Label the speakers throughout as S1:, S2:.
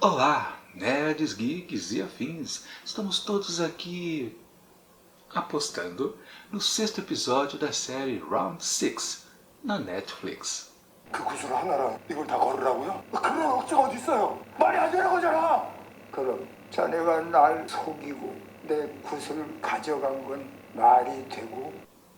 S1: Olá, nerds, geeks e afins! Estamos todos aqui apostando no sexto episódio da série Round 6 na Netflix.
S2: 그 구슬 하나랑 이걸 다 걸으라고요? 그런 억지가 어디 있어요? 말이 안 되는 거잖아.
S3: 그럼 자네가 날 속이고 내 굿을 가져간 건 말이 되고?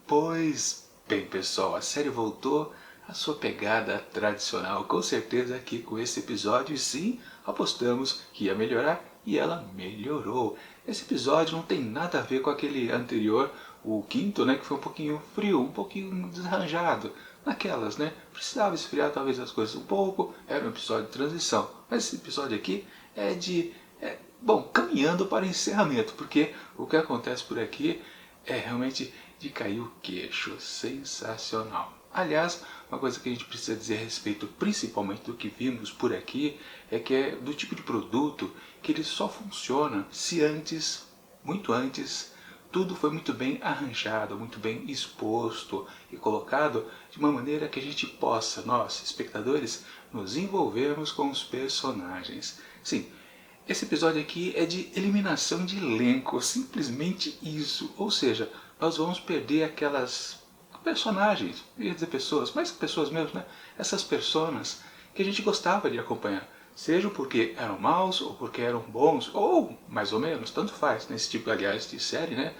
S1: Pois bem, pessoal, a série voltou à sua pegada tradicional, com certeza aqui com esse episódio, e sim, apostamos que ia melhorar e ela melhorou. Esse episódio não tem nada a ver com aquele anterior, o quinto, né, que foi um pouquinho frio, um pouquinho desarranjado. Naquelas, né? Precisava esfriar talvez as coisas um pouco, era um episódio de transição. Mas esse episódio aqui é bom, caminhando para o encerramento, porque o que acontece por aqui é realmente de cair o queixo. Sensacional. Aliás, uma coisa que a gente precisa dizer a respeito, principalmente do que vimos por aqui, é que é do tipo de produto que ele só funciona se antes, muito antes, tudo foi muito bem arranjado, muito bem exposto e colocado de uma maneira que a gente possa, nós, espectadores, nos envolvermos com os personagens. Sim, esse episódio aqui é de eliminação de elenco, simplesmente isso. Ou seja, nós vamos perder aquelas personagens, ia dizer pessoas, mas pessoas mesmo, né? Essas personas que a gente gostava de acompanhar. Seja porque eram maus, ou porque eram bons, ou mais ou menos, tanto faz. Nesse tipo, aliás, de série, né?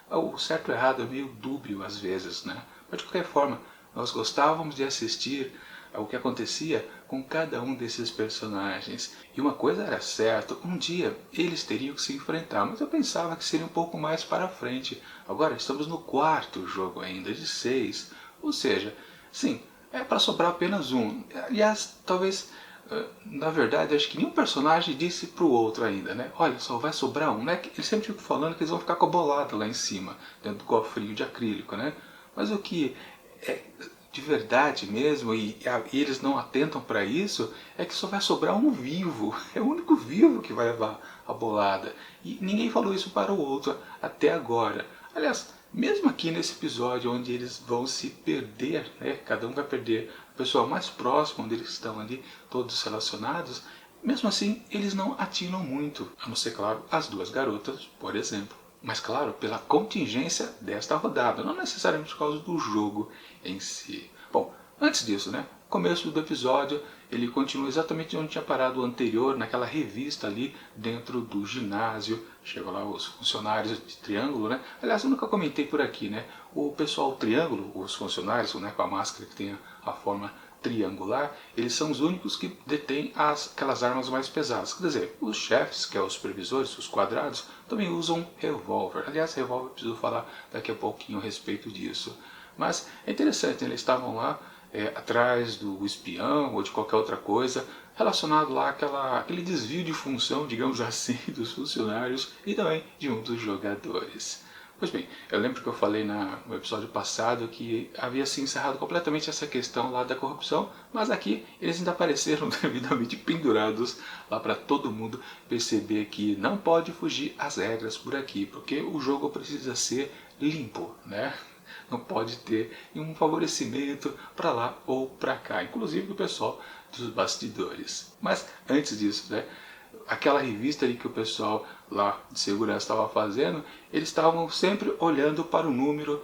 S1: O certo e o errado é meio dúbio às vezes, né? Mas de qualquer forma, nós gostávamos de assistir ao que acontecia com cada um desses personagens. E uma coisa era certa, um dia eles teriam que se enfrentar, mas eu pensava que seria um pouco mais para frente. Agora estamos no quarto jogo ainda, de 6. Ou seja, sim, é para sobrar apenas um. Aliás, talvez... na verdade, acho que nenhum personagem disse pro outro ainda, né? Olha, só vai sobrar um, né? Eles sempre ficam falando que eles vão ficar com a bolada lá em cima, dentro do cofrinho de acrílico, né? Mas o que é de verdade mesmo, e eles não atentam para isso, é que só vai sobrar um vivo. É o único vivo que vai levar a bolada. E ninguém falou isso para o outro até agora. Aliás, mesmo aqui nesse episódio onde eles vão se perder, né? Cada um vai perder a pessoa mais próxima, onde eles estão ali, todos relacionados, mesmo assim eles não atinam muito, a não ser, claro, as duas garotas, por exemplo. Mas claro, pela contingência desta rodada, não necessariamente por causa do jogo em si. Bom, antes disso, né? Começo do episódio, ele continua exatamente onde tinha parado o anterior, naquela revista ali dentro do ginásio. Chegam lá os funcionários de Triângulo, né? Aliás, eu nunca comentei por aqui, né? O pessoal Triângulo, os funcionários, né, com a máscara que tem a forma triangular, eles são os únicos que detêm aquelas armas mais pesadas. Quer dizer, os chefes, que são os supervisores, os quadrados, também usam revólver. Aliás, revólver, eu preciso falar daqui a pouquinho a respeito disso. Mas é interessante, eles estavam lá atrás do espião ou de qualquer outra coisa, relacionado lá àquele desvio de função, digamos assim, dos funcionários e também de um dos jogadores. Pois bem, eu lembro que eu falei no episódio passado que havia se encerrado completamente essa questão lá da corrupção, mas aqui eles ainda apareceram devidamente pendurados lá para todo mundo perceber que não pode fugir às regras por aqui, porque o jogo precisa ser limpo, né? Não pode ter nenhum favorecimento para lá ou para cá, inclusive do pessoal dos bastidores. Mas antes disso, né? Aquela revista ali que o pessoal lá de segurança estava fazendo, eles estavam sempre olhando para o número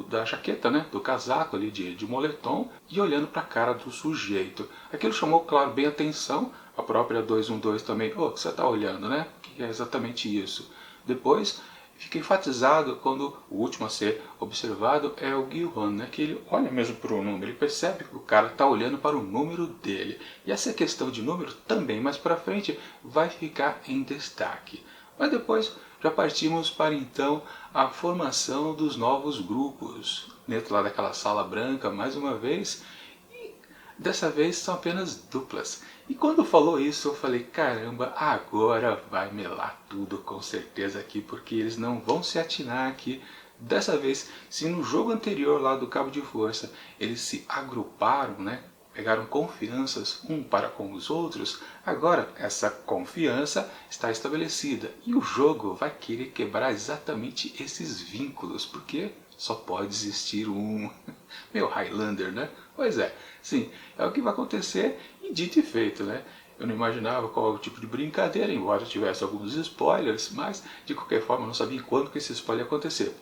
S1: da jaqueta, né? Do casaco ali de moletom, e olhando para a cara do sujeito. Aquilo chamou, claro, bem a atenção. A própria 212 também, o que você está olhando, né? Que é exatamente isso. Depois fica enfatizado quando o último a ser observado é o Guilherme, né? Que ele olha mesmo para o número, ele percebe que o cara está olhando para o número dele. E essa questão de número também mais para frente vai ficar em destaque. Mas depois já partimos para então a formação dos novos grupos. Dentro lá daquela sala branca, mais uma vez, e dessa vez são apenas duplas. E quando falou isso, eu falei, caramba, agora vai melar tudo com certeza aqui, porque eles não vão se atinar aqui. Dessa vez, se no jogo anterior lá do Cabo de Força, eles se agruparam, né? Pegaram confianças um para com os outros, agora essa confiança está estabelecida. E o jogo vai querer quebrar exatamente esses vínculos, porque só pode existir um. Meu Highlander, né? Pois é, sim, é o que vai acontecer e dito e feito, né? Eu não imaginava qual é o tipo de brincadeira, embora tivesse alguns spoilers, mas de qualquer forma eu não sabia quando que esse spoiler ia acontecer.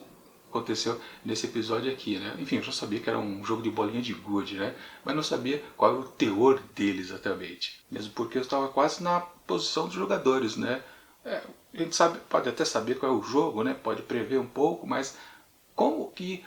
S1: Aconteceu nesse episódio aqui, né? Enfim, eu já sabia que era um jogo de bolinha de gude, né? Mas não sabia qual era o teor dele exatamente. Mesmo porque eu estava quase na posição dos jogadores, né? A gente sabe, pode até saber qual é o jogo, né? Pode prever um pouco, mas como que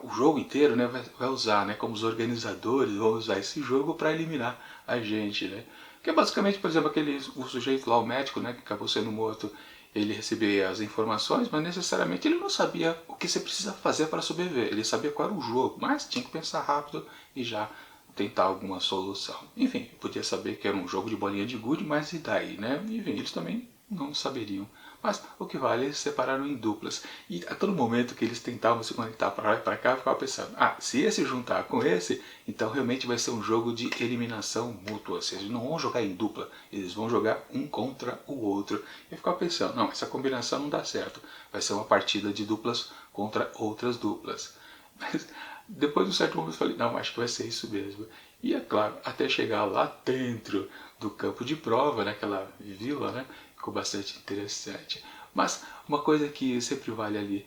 S1: o jogo inteiro, né, vai usar, né? Como os organizadores vão usar esse jogo para eliminar a gente, né? Que é basicamente, por exemplo, o sujeito lá, o médico, né, que acabou sendo morto, ele recebia as informações, mas necessariamente ele não sabia o que você precisa fazer para sobreviver. Ele sabia qual era o jogo, mas tinha que pensar rápido e já tentar alguma solução. Enfim, podia saber que era um jogo de bolinha de gude, mas e daí, né? Enfim, eles também não saberiam. Mas o que vale, eles se separaram em duplas. E a todo momento que eles tentavam se conectar para lá e para cá, eu ficava pensando, se esse juntar com esse, então realmente vai ser um jogo de eliminação mútua. Ou seja, eles não vão jogar em dupla, eles vão jogar um contra o outro. E eu ficava pensando, não, essa combinação não dá certo. Vai ser uma partida de duplas contra outras duplas. Mas depois de um certo momento eu falei, não, acho que vai ser isso mesmo. E é claro, até chegar lá dentro do campo de prova, naquela vila, né? Ficou bastante interessante. Mas uma coisa que sempre vale ali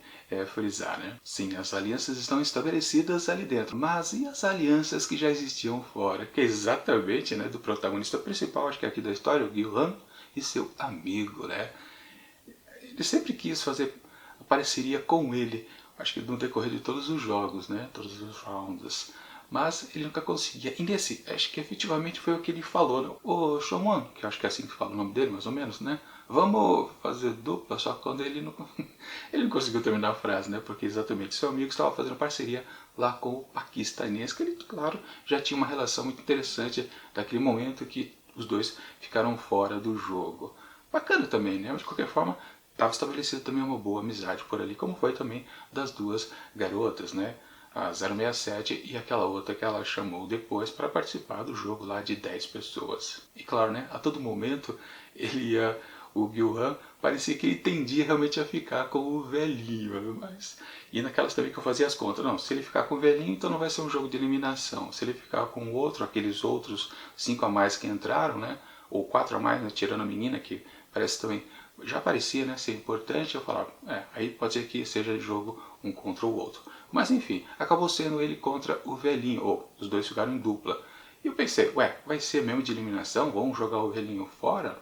S1: frisar, né? Sim, as alianças estão estabelecidas ali dentro, mas e as alianças que já existiam fora? Que é exatamente, né, do protagonista principal, acho que é aqui da história, o Guilherme e seu amigo, né? Ele sempre quis fazer parceria com ele, acho que no decorrer de todos os jogos, né? Todos os rounds. Mas ele nunca conseguia. E nesse, acho que efetivamente foi o que ele falou, né? O Shomon, que acho que é assim que fala o nome dele, mais ou menos, né? Vamos fazer dupla, só que quando ele não, ele não conseguiu terminar a frase, né? Porque exatamente seu amigo estava fazendo parceria lá com o paquistanês, que ele, claro, já tinha uma relação muito interessante daquele momento que os dois ficaram fora do jogo. Bacana também, né? Mas de qualquer forma, estava estabelecida também uma boa amizade por ali, como foi também das duas garotas, né? A 067 e aquela outra que ela chamou depois para participar do jogo lá de 10 pessoas. E claro, né, a todo momento o Gilhan parecia que ele tendia realmente a ficar com o velhinho, mas... E naquelas também que eu fazia as contas, não, se ele ficar com o velhinho, então não vai ser um jogo de eliminação. Se ele ficar com o outro, aqueles outros 5 a mais que entraram, né, ou 4 a mais, né, tirando a menina, que parece também, já parecia, né, ser importante, eu falava, aí pode ser que seja jogo um contra o outro. Mas enfim, acabou sendo ele contra o velhinho, ou os dois ficaram em dupla. E eu pensei, vai ser mesmo de eliminação? Vamos jogar o velhinho fora?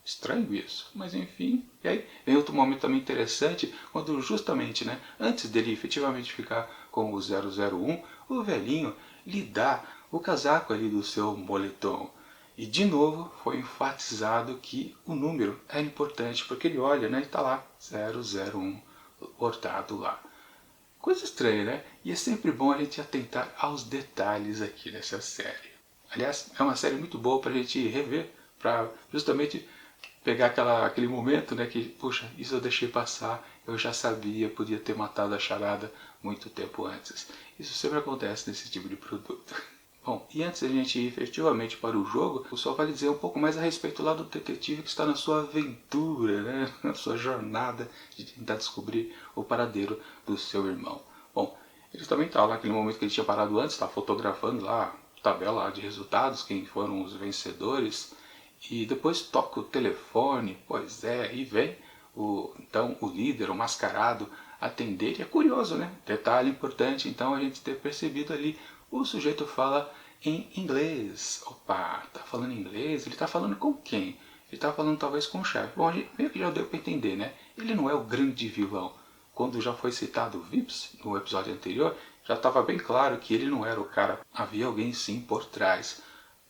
S1: Estranho isso, mas enfim. E aí vem outro momento também interessante, quando justamente, né, antes dele efetivamente ficar com o 001, o velhinho lhe dá o casaco ali do seu moletom. E de novo foi enfatizado que o número é importante, porque ele olha, né, e está lá, 001, bordado lá. Coisa estranha, né? E é sempre bom a gente atentar aos detalhes aqui nessa série. Aliás, é uma série muito boa para a gente rever, para justamente pegar aquele momento, né, que, puxa, isso eu deixei passar, eu já sabia, podia ter matado a charada muito tempo antes. Isso sempre acontece nesse tipo de produto. Bom, e antes da gente ir efetivamente para o jogo, o pessoal vai dizer um pouco mais a respeito lá do detetive que está na sua aventura, né? Na sua jornada de tentar descobrir o paradeiro do seu irmão. Bom, ele também está lá naquele momento que ele tinha parado antes, está fotografando lá a tabela de resultados, quem foram os vencedores, e depois toca o telefone, pois é, e vem então o líder, o mascarado, atender, e é curioso, né? Detalhe importante, então, a gente ter percebido ali. O sujeito fala em inglês. Opa, tá falando inglês? Ele tá falando com quem? Ele tá falando talvez com o chefe. Bom, a gente meio que já deu para entender, né? Ele não é o grande vilão. Quando já foi citado o Vips no episódio anterior, já estava bem claro que ele não era o cara. Havia alguém sim por trás.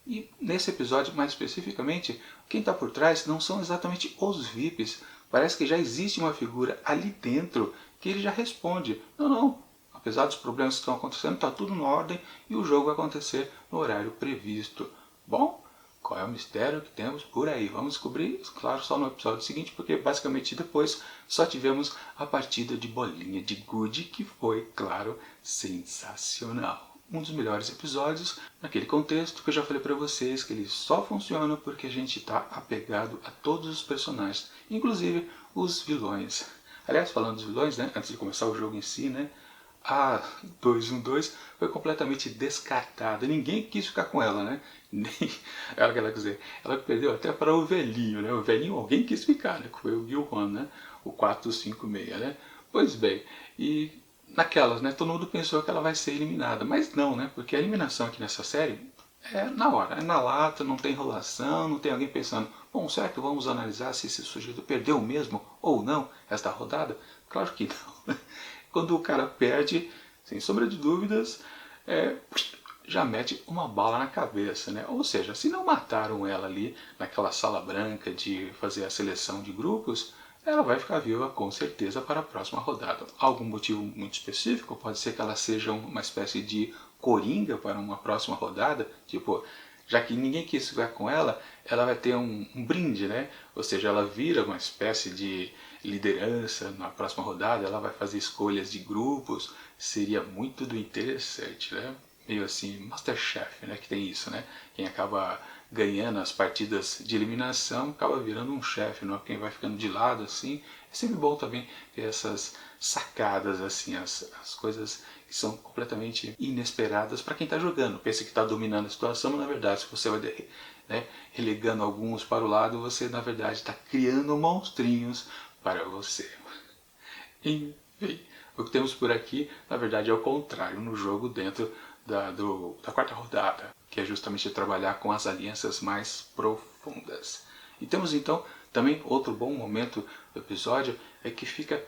S1: E nesse episódio, mais especificamente, quem está por trás não são exatamente os VIPs. Parece que já existe uma figura ali dentro que ele já responde. Não. Apesar dos problemas que estão acontecendo, está tudo na ordem e o jogo vai acontecer no horário previsto. Bom, qual é o mistério que temos por aí? Vamos descobrir, claro, só no episódio seguinte, porque basicamente depois só tivemos a partida de bolinha de gude, que foi, claro, sensacional. Um dos melhores episódios, naquele contexto que eu já falei para vocês, que ele só funciona porque a gente está apegado a todos os personagens, inclusive os vilões. Aliás, falando dos vilões, né, antes de começar o jogo em si, né, a 212 foi completamente descartada. Ninguém quis ficar com ela, né? Nem ela, quer dizer, ela perdeu até para o velhinho, né? O velhinho alguém quis ficar, né? Que foi o Gil-Juan, né? O 456, né? Pois bem, e naquelas, né? Todo mundo pensou que ela vai ser eliminada, mas não, né? Porque a eliminação aqui nessa série é na hora, é na lata, não tem enrolação, não tem alguém pensando, bom, certo, vamos analisar se esse sujeito perdeu mesmo ou não esta rodada. Claro que não. Quando o cara perde, sem sombra de dúvidas, já mete uma bala na cabeça, né? Ou seja, se não mataram ela ali naquela sala branca de fazer a seleção de grupos, ela vai ficar viva com certeza para a próxima rodada. Algum motivo muito específico? Pode ser que ela seja uma espécie de coringa para uma próxima rodada, tipo, já que ninguém quis ficar com ela, ela vai ter um brinde, né? Ou seja, ela vira uma espécie de liderança na próxima rodada, ela vai fazer escolhas de grupos, seria muito do interessante, né? Meio assim, Masterchef, né? Que tem isso, né? Quem acaba ganhando as partidas de eliminação acaba virando um chefe, não é? Quem vai ficando de lado assim. É sempre bom também ter essas sacadas, assim, as coisas que são completamente inesperadas para quem está jogando. Pensa que está dominando a situação, mas na verdade, se você vai relegando alguns para o lado, você na verdade está criando monstrinhos para você. Enfim, o que temos por aqui, na verdade, é o contrário no jogo dentro da quarta rodada, que é justamente trabalhar com as alianças mais profundas. E temos então também outro bom momento do episódio, é que fica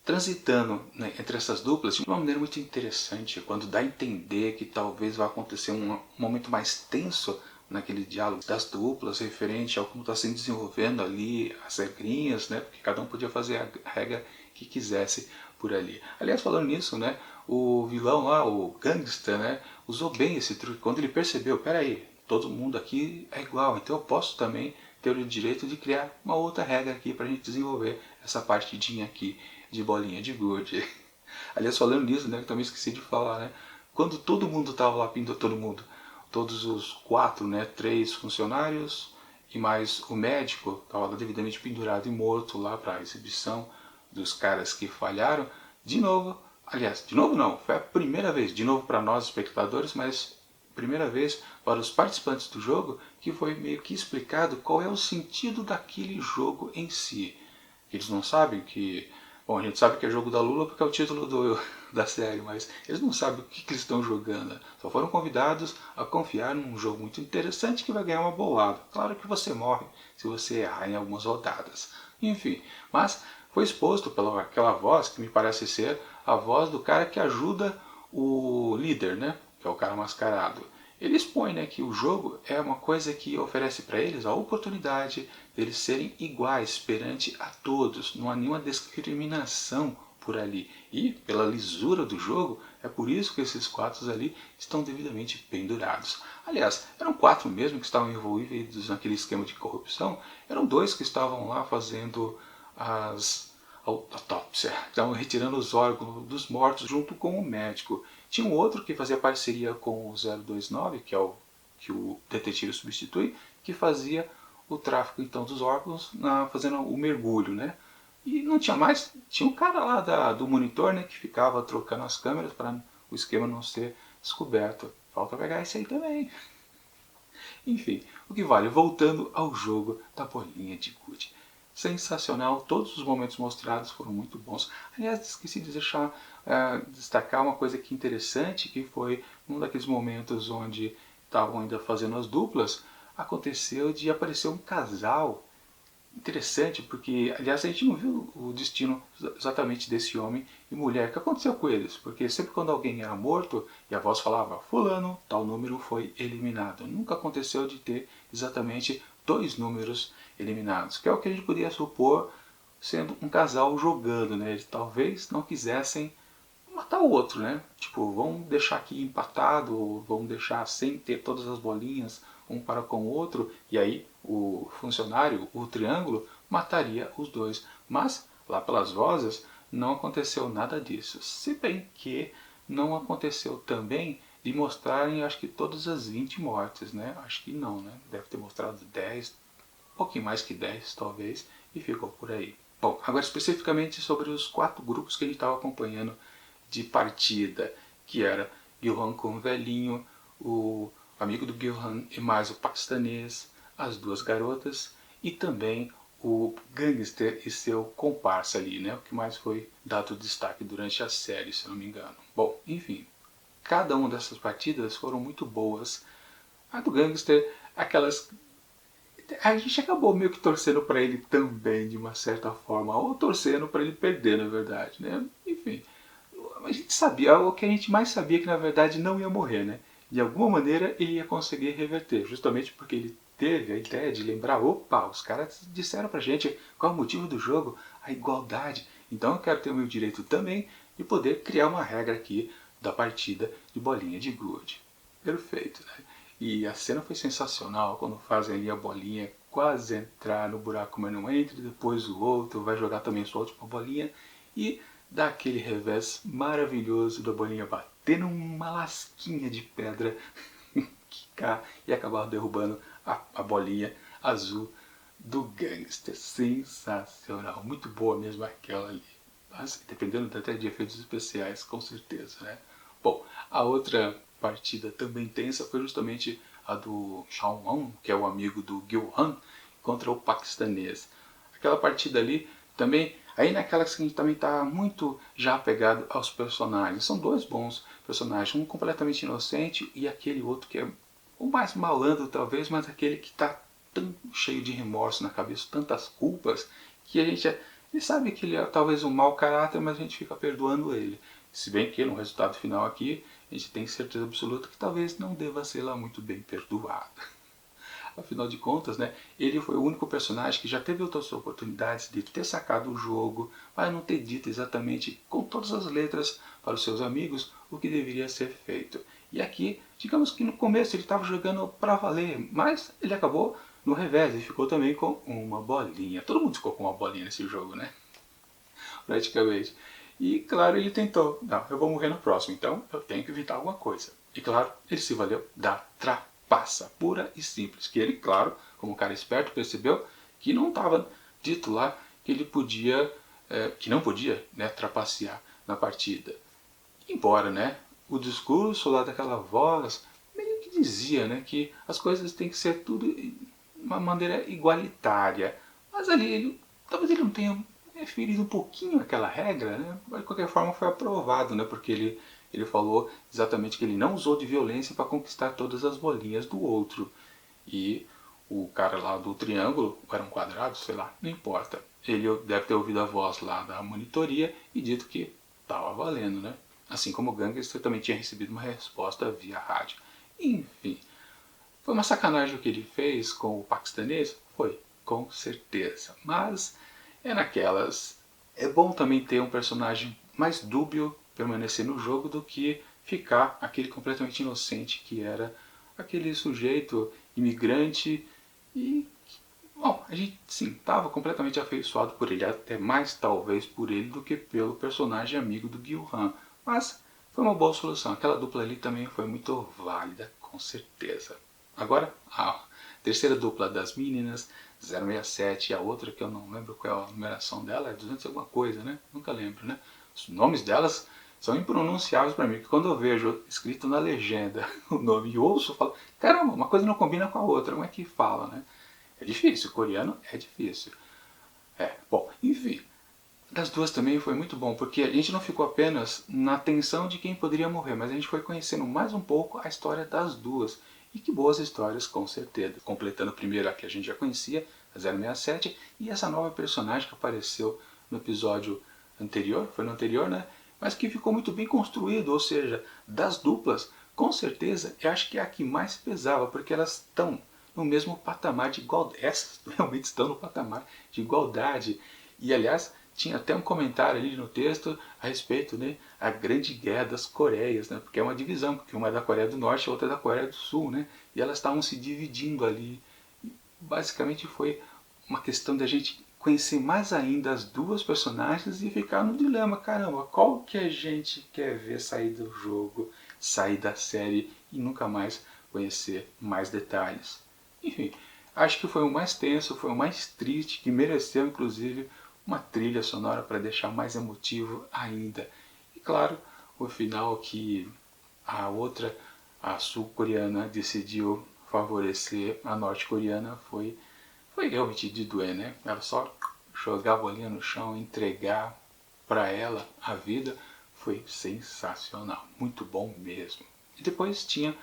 S1: transitando, né, entre essas duplas de uma maneira muito interessante, quando dá a entender que talvez vai acontecer um momento mais tenso naquele diálogo das duplas, referente ao como está se desenvolvendo ali as regrinhas, né, porque cada um podia fazer a regra que quisesse por ali. Aliás, falando nisso, né, o vilão lá, o gangster, né, usou bem esse truque quando ele percebeu, peraí, todo mundo aqui é igual, então eu posso também ter o direito de criar uma outra regra aqui para a gente desenvolver essa partidinha aqui de bolinha de gude. Aliás, falando nisso, né, eu também esqueci de falar, né, quando todo mundo estava lá, todos os 4, né, 3 funcionários e mais o médico, estava devidamente pendurado e morto lá para a exibição dos caras que falharam, de novo, aliás, de novo não, foi a primeira vez, de novo para nós espectadores, mas primeira vez para os participantes do jogo, que foi meio que explicado qual é o sentido daquele jogo em si. Eles não sabem que... Bom, a gente sabe que é jogo da Lula porque é o título da série, mas eles não sabem o que eles estão jogando. Só foram convidados a confiar num jogo muito interessante que vai ganhar uma bolada. Claro que você morre se você errar em algumas rodadas. Enfim, mas foi exposto pela aquela voz que me parece ser a voz do cara que ajuda o líder, né? Que é o cara mascarado. Ele expõe, né, que o jogo é uma coisa que oferece para eles a oportunidade deles serem iguais perante a todos, não há nenhuma discriminação por ali. E, pela lisura do jogo, é por isso que esses 4 ali estão devidamente pendurados. Aliás, eram 4 mesmo que estavam envolvidos naquele esquema de corrupção, eram 2 que estavam lá fazendo a autópsia, estavam retirando os órgãos dos mortos junto com o médico. Tinha um outro que fazia parceria com o 029, que é o que o detetive substitui, que fazia o tráfico então dos órgãos, fazendo o mergulho, né? E não tinha mais, tinha um cara lá do monitor, né, que ficava trocando as câmeras para o esquema não ser descoberto. Falta pegar esse aí também. Enfim, o que vale, voltando ao jogo da bolinha de gude. Sensacional, todos os momentos mostrados foram muito bons. Aliás, esqueci de destacar uma coisa que interessante, que foi um daqueles momentos onde estavam ainda fazendo as duplas, aconteceu de aparecer um casal interessante, porque, aliás, a gente não viu o destino exatamente desse homem e mulher. O que aconteceu com eles? Porque sempre quando alguém era morto e a voz falava, fulano, tal número foi eliminado. Nunca aconteceu de ter exatamente 2 números eliminados, que é o que a gente podia supor sendo um casal jogando, né? Eles talvez não quisessem matar o outro, né? Tipo, vamos deixar aqui empatado, ou vamos deixar sem ter todas as bolinhas um para com o outro, e aí o funcionário, o triângulo, mataria os 2. Mas, lá pelas vozes, não aconteceu nada disso. Se bem que não aconteceu também de mostrarem, acho que todas as 20 mortes, né? Acho que não, né? Deve ter mostrado 10, um pouquinho mais que 10, talvez, e ficou por aí. Bom, agora especificamente sobre os 4 grupos que a gente estava acompanhando de partida, que era Gil-Han com o velhinho, o amigo do Gil-Han e mais o paquistanês, as duas garotas e também o gangster e seu comparsa ali, né? O que mais foi dado destaque durante a série, se não me engano. Bom, enfim, cada uma dessas partidas foram muito boas. A do gangster, aquelas... A gente acabou meio que torcendo para ele também, de uma certa forma, ou torcendo para ele perder, na verdade, né? Enfim, a gente sabia, o que a gente mais sabia é que na verdade não ia morrer, né? De alguma maneira ele ia conseguir reverter, justamente porque ele teve a ideia de lembrar, opa, os caras disseram pra gente qual é o motivo do jogo, a igualdade, então eu quero ter o meu direito também de poder criar uma regra aqui da partida de bolinha de gude. Perfeito, né? E a cena foi sensacional, quando fazem ali a bolinha quase entrar no buraco, mas não entra, e depois o outro vai jogar também sua última bolinha, e dá aquele revés maravilhoso da bolinha bater numa lasquinha de pedra quicar e acabar derrubando a bolinha azul do gangster. Sensacional, muito boa mesmo aquela ali. Mas, dependendo até de efeitos especiais, com certeza, né? Bom, a outra partida também tensa foi justamente a do Shao-Wan, que é o amigo do Gil-Han, contra o paquistanês. Aquela partida ali também, aí naquela que a gente também está muito já apegado aos personagens. São dois bons personagens, um completamente inocente e aquele outro que é o mais malandro talvez, mas aquele que está tão cheio de remorso na cabeça, tantas culpas, que a gente sabe que ele é talvez um mau caráter, mas a gente fica perdoando ele. Se bem que no resultado final aqui, a gente tem certeza absoluta que talvez não deva ser lá muito bem perdoado. Afinal de contas, né, ele foi o único personagem que já teve outras oportunidades de ter sacado o jogo, mas não ter dito exatamente com todas as letras para os seus amigos o que deveria ser feito. E aqui, digamos que no começo ele estava jogando para valer, mas ele acabou no revés e ficou também com uma bolinha. Todo mundo ficou com uma bolinha nesse jogo, né? Praticamente. E claro, ele tentou, não, eu vou morrer no próximo, então eu tenho que evitar alguma coisa. E claro, ele se valeu da trapaça, pura e simples. Que ele, claro, como um cara esperto, percebeu que não estava dito lá que ele podia, que não podia, né, trapacear na partida. Embora, né, o discurso lá daquela voz meio que dizia, né, que as coisas têm que ser tudo de uma maneira igualitária. Mas ali, talvez ele não tenha ferido um pouquinho aquela regra, né? Mas de qualquer forma foi aprovado, né? Porque ele falou exatamente que ele não usou de violência para conquistar todas as bolinhas do outro. E o cara lá do triângulo, era um quadrado, sei lá, não importa. Ele deve ter ouvido a voz lá da monitoria e dito que estava valendo, né? Assim como o Gangster também tinha recebido uma resposta via rádio. Enfim, foi uma sacanagem o que ele fez com o paquistanês? Foi, com certeza. Mas é naquelas. É bom também ter um personagem mais dúbio permanecer no jogo do que ficar aquele completamente inocente que era aquele sujeito imigrante e, bom, a gente sim estava completamente afeiçoado por ele, até mais talvez por ele do que pelo personagem amigo do Gil-Han. Mas foi uma boa solução, aquela dupla ali também foi muito válida, com certeza. Agora, a terceira dupla das meninas, 067, e a outra que eu não lembro qual é a numeração dela, é 200 alguma coisa, né? Nunca lembro, né? Os nomes delas são impronunciáveis para mim, porque quando eu vejo escrito na legenda o nome e ouço, eu falo, caramba, uma coisa não combina com a outra, como é que fala, né? É difícil, o coreano é difícil. Bom, enfim, das duas também foi muito bom, porque a gente não ficou apenas na tensão de quem poderia morrer, mas a gente foi conhecendo mais um pouco a história das duas. E que boas histórias, com certeza. Completando primeiro a que a gente já conhecia, a 067, e essa nova personagem que apareceu no episódio anterior, foi no anterior, né? Mas que ficou muito bem construído, ou seja, das duplas, com certeza, eu acho que é a que mais pesava, porque elas estão no mesmo patamar de igualdade. Essas realmente estão no patamar de igualdade. E, aliás, tinha até um comentário ali no texto a respeito, né, a grande guerra das Coreias, né, porque é uma divisão, porque uma é da Coreia do Norte e outra é da Coreia do Sul, né, e elas estavam se dividindo ali. E basicamente foi uma questão de a gente conhecer mais ainda as duas personagens e ficar no dilema, caramba, qual que a gente quer ver sair do jogo, sair da série e nunca mais conhecer mais detalhes. Enfim, acho que foi o mais tenso, foi o mais triste, que mereceu inclusive uma trilha sonora para deixar mais emotivo ainda. E claro, o final que a sul-coreana decidiu favorecer a norte-coreana foi realmente de doer, né? Ela só jogar a bolinha no chão, entregar para ela a vida, foi sensacional, muito bom mesmo. E depois tinha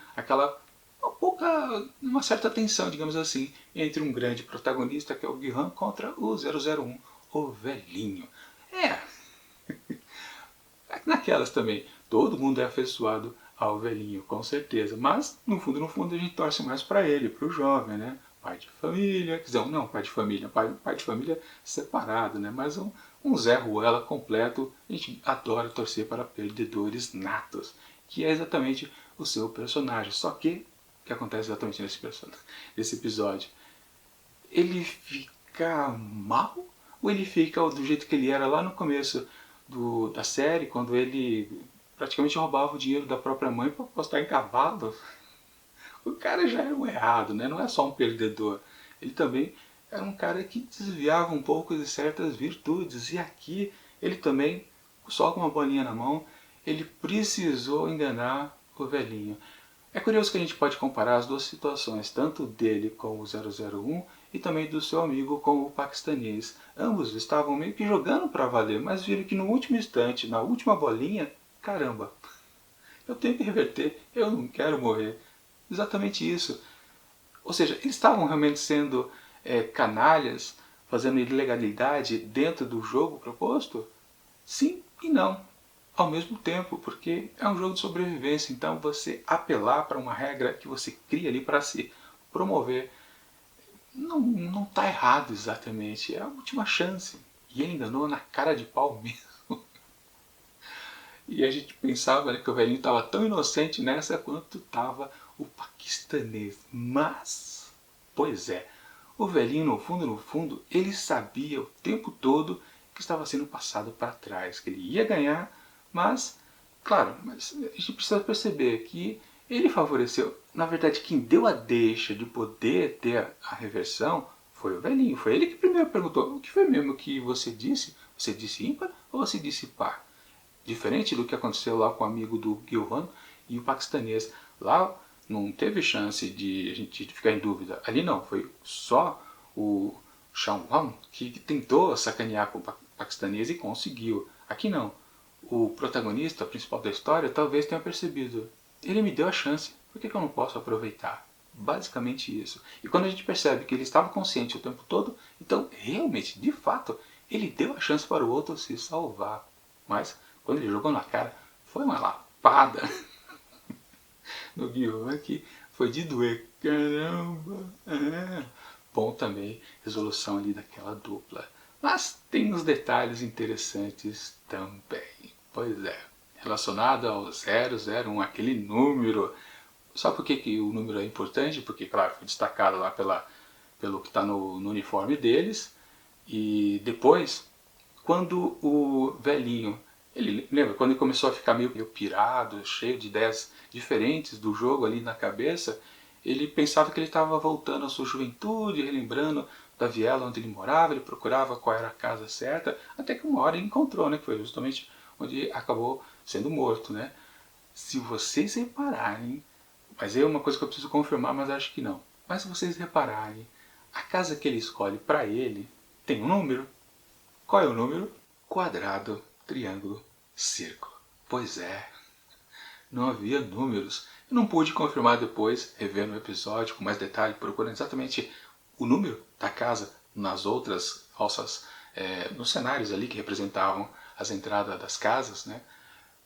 S1: uma certa tensão, digamos assim, entre um grande protagonista que é o Gi-han contra o 001, o velhinho. Naquelas também, todo mundo é afeiçoado ao velhinho, com certeza, mas no fundo a gente torce mais para ele, para o jovem, né? Pai de família, quer dizer, não pai de família, pai de família separado, né? Mas um Zé Ruela completo, a gente adora torcer para perdedores natos, que é exatamente o seu personagem. Só que, o que acontece exatamente nesse episódio? Ele fica mal? Ou ele fica do jeito que ele era lá no começo da série, quando ele praticamente roubava o dinheiro da própria mãe para apostar em cavalo? O cara já era um errado, né? Não é só um perdedor. Ele também era um cara que desviava um pouco de certas virtudes. E aqui ele também, só com uma bolinha na mão, ele precisou enganar o velhinho. É curioso que a gente pode comparar as duas situações, tanto dele com o 001 e também do seu amigo com o paquistanês. Ambos estavam meio que jogando para valer, mas viram que no último instante, na última bolinha, caramba, eu tenho que reverter, eu não quero morrer. Exatamente isso. Ou seja, eles estavam realmente sendo canalhas, fazendo ilegalidade dentro do jogo proposto? Sim e não, ao mesmo tempo, porque é um jogo de sobrevivência, então você apelar para uma regra que você cria ali para se promover, não está errado exatamente, é a última chance. E ele enganou na cara de pau mesmo. E a gente pensava, né, que o velhinho estava tão inocente nessa quanto estava o paquistanês. Mas, pois é, o velhinho no fundo, ele sabia o tempo todo que estava sendo passado para trás, que ele ia ganhar, mas, claro, mas a gente precisa perceber que ele favoreceu. Na verdade, quem deu a deixa de poder ter a reversão foi o velhinho. Foi ele que primeiro perguntou: o que foi mesmo que você disse? Você disse ímpar ou você disse par? Diferente do que aconteceu lá com o amigo do Gilvan e o paquistanês. Lá não teve chance de a gente ficar em dúvida. Ali não, foi só o Shanwan que tentou sacanear com o paquistanês e conseguiu. Aqui não. O protagonista, o principal da história, talvez tenha percebido. Ele me deu a chance, por que eu não posso aproveitar? Basicamente isso. E quando a gente percebe que ele estava consciente o tempo todo, então realmente, de fato, ele deu a chance para o outro se salvar. Mas quando ele jogou na cara, foi uma lapada no Guilherme que foi de doer. Caramba! Bom também, resolução ali daquela dupla. Mas tem uns detalhes interessantes também. Pois é, relacionado ao 001, aquele número. Sabe por que o número é importante? Porque, claro, foi destacado lá pelo que está no uniforme deles. E depois, quando o velhinho, ele lembra, quando ele começou a ficar meio pirado, cheio de ideias diferentes do jogo ali na cabeça, ele pensava que ele estava voltando à sua juventude, relembrando da viela onde ele morava, ele procurava qual era a casa certa, até que uma hora ele encontrou, né, que foi justamente onde acabou sendo morto, né. Se vocês repararem, mas é uma coisa que eu preciso confirmar, mas acho que não. Mas se vocês repararem, a casa que ele escolhe para ele tem um número. Qual é o número? Quadrado, triângulo, círculo. Pois é, não havia números. Eu não pude confirmar depois, revendo o episódio com mais detalhe, procurando exatamente o número da casa nas outras falsas, nos cenários ali que representavam as entradas das casas, né?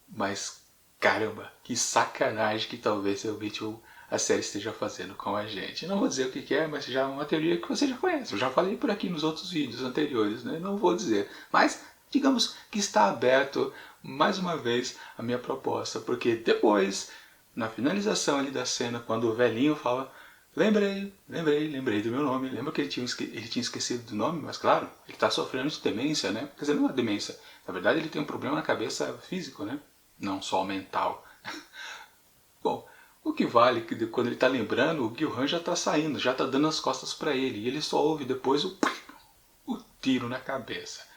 S1: Mas, caramba, que sacanagem que talvez realmente a série esteja fazendo com a gente. Não vou dizer o que é, mas já é uma teoria que você já conhece. Eu já falei por aqui nos outros vídeos anteriores, né? Não vou dizer. Mas, digamos que está aberto, mais uma vez, a minha proposta. Porque depois, na finalização ali da cena, quando o velhinho fala: lembrei do meu nome. Lembra que ele tinha esquecido do nome? Mas claro, ele está sofrendo de demência, né? Quer dizer, não é demência. Na verdade, ele tem um problema na cabeça físico, né? Não só mental. Bom, o que vale é que quando ele está lembrando, o Gilhan já está saindo, já está dando as costas para ele. E ele só ouve depois o tiro na cabeça.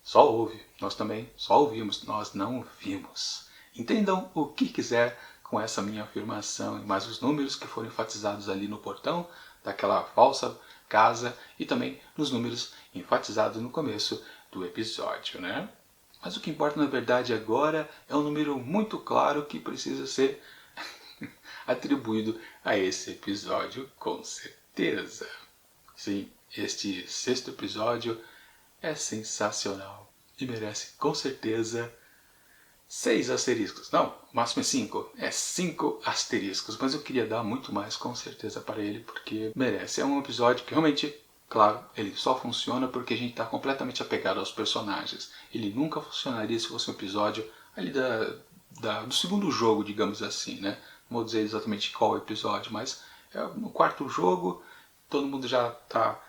S1: Só ouve. Nós também só ouvimos, nós não vimos. Entendam o que quiser com essa minha afirmação, mas os números que foram enfatizados ali no portão daquela falsa casa e também nos números enfatizados no começo do episódio, né? Mas o que importa na verdade agora é um número muito claro que precisa ser atribuído a esse episódio com certeza. Sim, este sexto episódio é sensacional e merece com certeza 6 asteriscos. Não, o máximo é 5. É 5 asteriscos, mas eu queria dar muito mais com certeza para ele porque merece. É um episódio que realmente, claro, ele só funciona porque a gente está completamente apegado aos personagens. Ele nunca funcionaria se fosse um episódio ali do segundo jogo, digamos assim, né? Não vou dizer exatamente qual episódio, mas é no quarto jogo, todo mundo já está...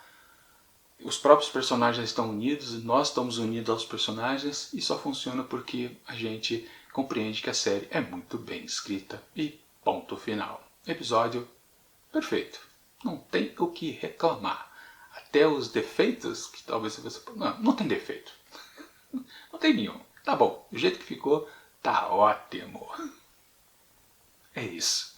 S1: Os próprios personagens estão unidos, nós estamos unidos aos personagens e só funciona porque a gente compreende que a série é muito bem escrita e ponto final. Episódio perfeito. Não tem o que reclamar. Até os defeitos, que talvez você... Não tem defeito. Não tem nenhum. Tá bom, do jeito que ficou, tá ótimo. É isso.